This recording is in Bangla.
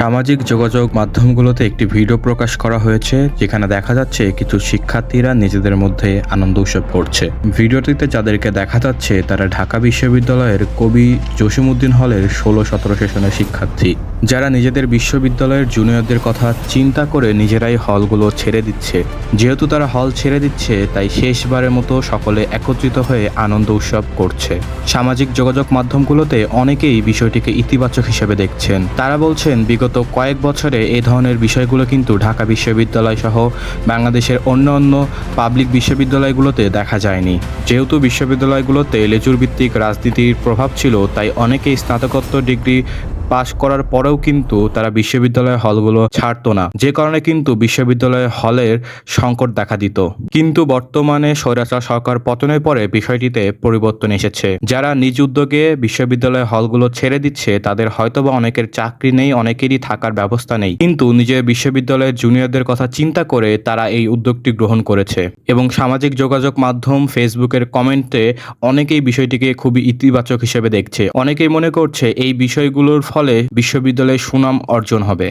সামাজিক যোগাযোগ মাধ্যমগুলোতে একটি ভিডিও প্রকাশ করা হয়েছে, যেখানে দেখা যাচ্ছে কিছু শিক্ষার্থীরা নিজেদের মধ্যে আনন্দ উৎসব করছে। ভিডিওটিতে যাদেরকে দেখা যাচ্ছে তারা ঢাকা বিশ্ববিদ্যালয়ের কবি জসিমউদ্দিন হলের 16-17 সেশনের শিক্ষার্থী, যারা নিজেদের বিশ্ববিদ্যালয়ের জুনিয়রদের কথা চিন্তা করে নিজেরাই হলগুলো ছেড়ে দিচ্ছে। যেহেতু তারা হল ছেড়ে দিচ্ছে, তাই শেষবারের মতো সকলে একত্রিত হয়ে আনন্দ উৎসব করছে। সামাজিক যোগাযোগ মাধ্যমগুলোতে অনেকেই বিষয়টিকে ইতিবাচক হিসেবে দেখছেন। তারা বলছেন, বিগত কয়েক বছরে এই ধরনের বিষয়গুলো কিন্তু ঢাকা বিশ্ববিদ্যালয় সহ বাংলাদেশের অন্যান্য পাবলিক বিশ্ববিদ্যালয়গুলোতে দেখা যায়নি। যেহেতু বিশ্ববিদ্যালয়গুলোতে লেজুর ভিত্তিক রাজনীতির প্রভাব ছিল, তাই অনেকেই স্নাতকোত্তর ডিগ্রি পাশ করার পরেও কিন্তু তারা বিশ্ববিদ্যালয় হলগুলো ছাড়তো না, যে কারণে কিন্তু বিশ্ববিদ্যালয় হলের সংকট দেখা দিত। কিন্তু বর্তমানে স্বৈরাচার সরকার পতনের পরে বিষয়টিতে পরিবর্তন এসেছে। যারা নিজ উদ্যোগে বিশ্ববিদ্যালয় হলগুলো ছেড়ে দিচ্ছে, তাদের হয়তোবা অনেকের চাকরি নেই, অনেকেরই থাকার ব্যবস্থা নেই, কিন্তু নিজের বিশ্ববিদ্যালয়ের জুনিয়রদের কথা চিন্তা করে তারা এই উদ্যোগটি গ্রহণ করেছে। এবং সামাজিক যোগাযোগ মাধ্যম ফেসবুকের কমেন্টে অনেকেই বিষয়টিকে খুবই ইতিবাচক হিসেবে দেখছে। অনেকেই মনে করছে এই বিষয়গুলোর ফলে বিশ্ববিদ্যালয়ের সুনাম অর্জন হবে।